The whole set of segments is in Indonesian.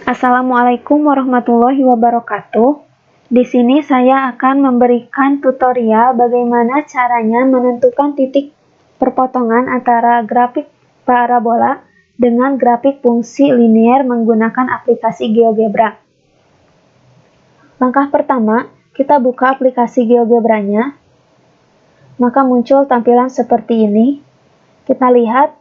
Assalamualaikum warahmatullahi wabarakatuh. Di sini saya akan memberikan tutorial bagaimana caranya menentukan titik perpotongan antara grafik parabola dengan grafik fungsi linier menggunakan aplikasi GeoGebra. Langkah pertama, kita buka aplikasi GeoGebra-nya. Maka muncul tampilan seperti ini. Kita lihat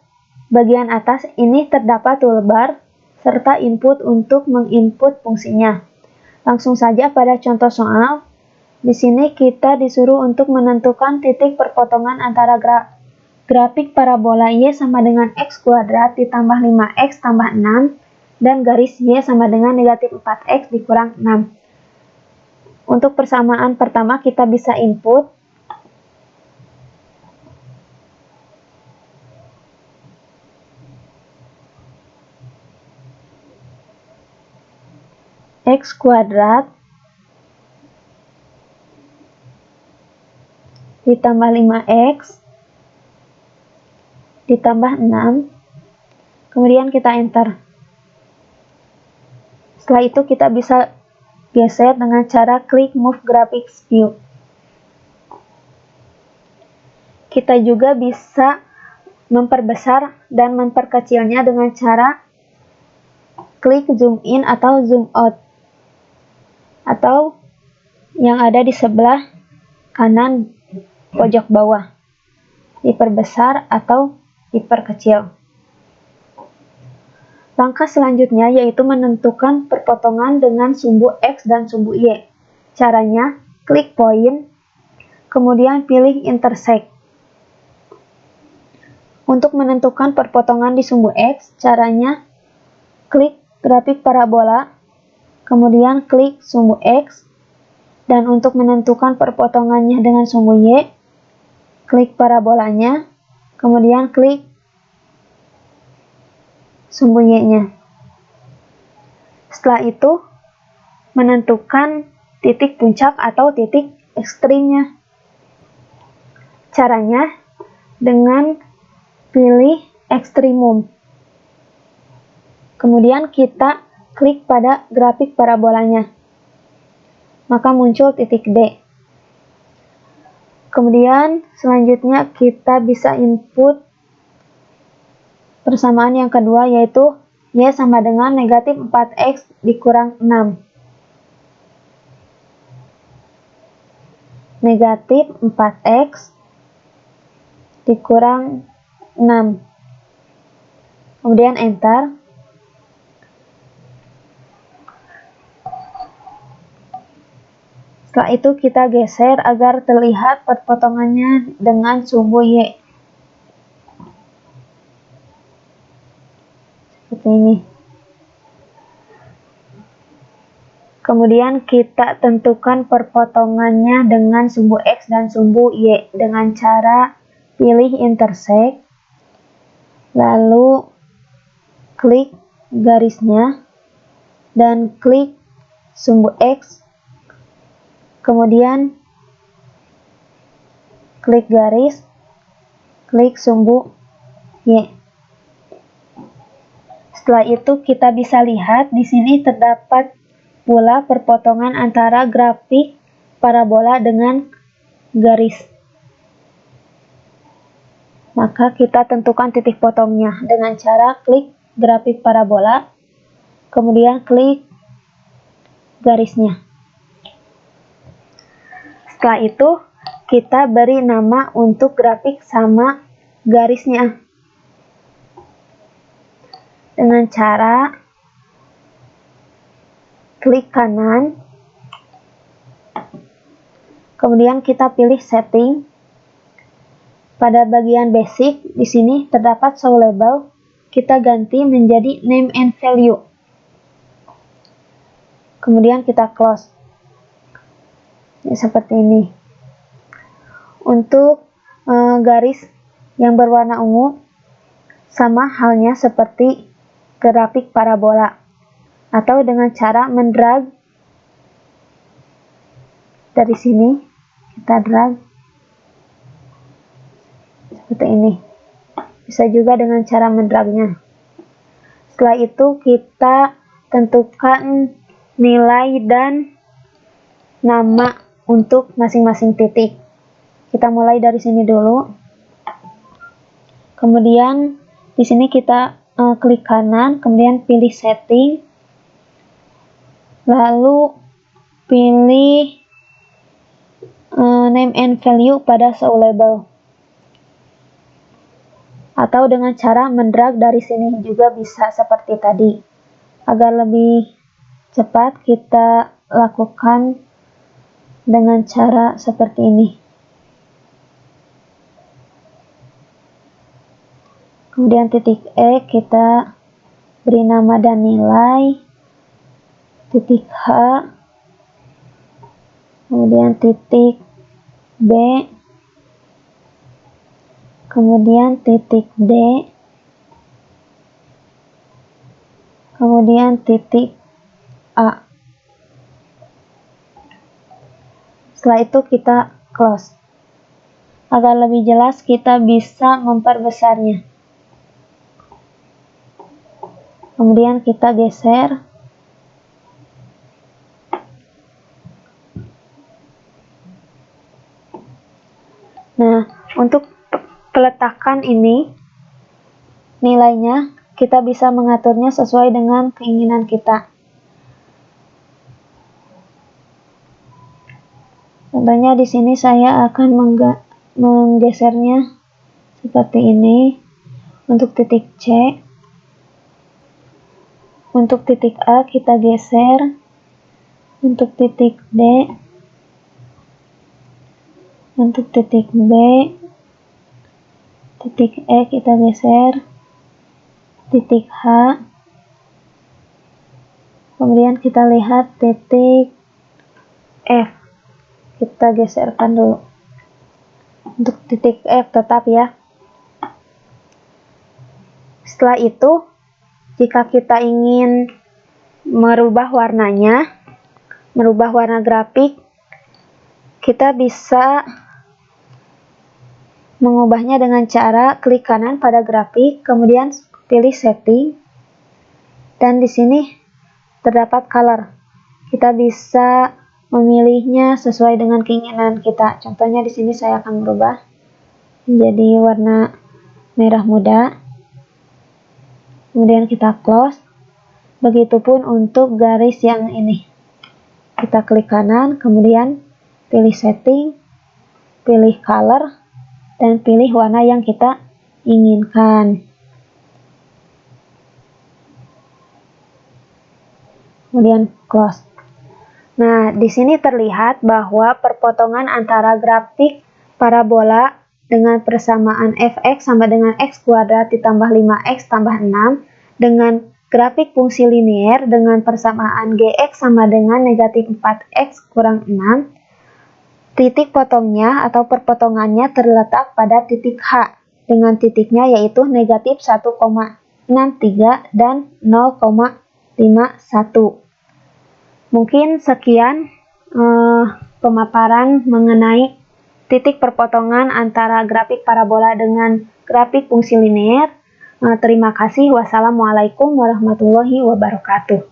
bagian atas ini terdapat toolbar serta input untuk menginput fungsinya. Langsung saja pada contoh soal. Di sini kita disuruh untuk menentukan titik perpotongan antara grafik parabola Y sama dengan X kuadrat ditambah 5X tambah 6 dan garis Y sama dengan negatif 4X dikurang 6. Untuk persamaan pertama kita bisa input X kuadrat ditambah 5X ditambah 6, kemudian kita enter. Setelah itu kita bisa geser dengan cara klik Move Graphics View. Kita juga bisa memperbesar dan memperkecilnya dengan cara klik Zoom In atau Zoom Out, atau yang ada di sebelah kanan pojok bawah, diperbesar atau diperkecil. Langkah selanjutnya yaitu menentukan perpotongan dengan sumbu X dan sumbu Y. Caranya, klik point, kemudian pilih intersect. Untuk menentukan perpotongan di sumbu X, caranya klik grafik parabola, kemudian klik sumbu X, dan untuk menentukan perpotongannya dengan sumbu Y, klik parabolanya, kemudian klik sumbu Y-nya. Setelah itu, menentukan titik puncak atau titik ekstrimnya. Caranya dengan pilih ekstrimum. Kemudian kita klik pada grafik parabolanya. Maka muncul titik D. Kemudian selanjutnya kita bisa input persamaan yang kedua yaitu Y sama dengan negatif 4X dikurang 6. Negatif 4X dikurang 6. Kemudian enter. Setelah itu kita geser agar terlihat perpotongannya dengan sumbu Y. Seperti ini. Kemudian kita tentukan perpotongannya dengan sumbu X dan sumbu Y dengan cara pilih intersect, lalu klik garisnya dan klik sumbu X, kemudian klik garis, klik sumbu Y. Setelah itu kita bisa lihat di sini terdapat pula perpotongan antara grafik parabola dengan garis. Maka kita tentukan titik potongnya dengan cara klik grafik parabola, kemudian klik garisnya. Setelah itu kita beri nama untuk grafik sama garisnya dengan cara klik kanan, kemudian kita pilih setting. Pada bagian basic di sini terdapat show label, kita ganti menjadi name and value. Kemudian kita close. Seperti ini. Untuk garis yang berwarna ungu sama halnya seperti grafik parabola, atau dengan cara mendrag dari sini, kita drag seperti ini. Bisa juga dengan cara mendragnya. Setelah itu kita tentukan nilai dan nama untuk masing-masing titik. Kita mulai dari sini dulu. Kemudian di sini kita klik kanan, kemudian pilih setting, lalu pilih name and value pada show label, atau dengan cara mendrag dari sini juga bisa seperti tadi. Agar lebih cepat kita lakukan dengan cara seperti ini. Kemudian titik E kita beri nama dan nilai, titik H, kemudian titik B, kemudian titik D, kemudian titik A. Setelah itu kita close. Agar lebih jelas kita bisa memperbesarnya. Kemudian kita geser. Nah, untuk peletakan ini, nilainya kita bisa mengaturnya sesuai dengan keinginan kita. Contohnya di sini saya akan menggesernya seperti ini. Untuk titik C, untuk titik A kita geser, untuk titik D, untuk titik B, titik E kita geser, titik H, kemudian kita lihat titik F, kita geserkan dulu. Untuk titik F tetap ya. Setelah itu, jika kita ingin merubah warnanya, merubah warna grafik, kita bisa mengubahnya dengan cara klik kanan pada grafik, kemudian pilih setting, dan di sini terdapat color. Kita bisa memilihnya sesuai dengan keinginan kita. Contohnya di sini saya akan merubah menjadi warna merah muda. Kemudian kita close. Begitupun untuk garis yang ini. Kita klik kanan, kemudian pilih setting, pilih color, dan pilih warna yang kita inginkan. Kemudian close. Nah, di sini terlihat bahwa perpotongan antara grafik parabola dengan persamaan fx sama dengan x kuadrat ditambah 5x tambah 6 dengan grafik fungsi linier dengan persamaan gx sama dengan negatif 4x kurang 6, titik potongnya atau perpotongannya terletak pada titik H dengan titiknya yaitu negatif 1,63 dan 0,51. Mungkin sekian pemaparan mengenai titik perpotongan antara grafik parabola dengan grafik fungsi linier. Terima kasih. Wassalamualaikum warahmatullahi wabarakatuh.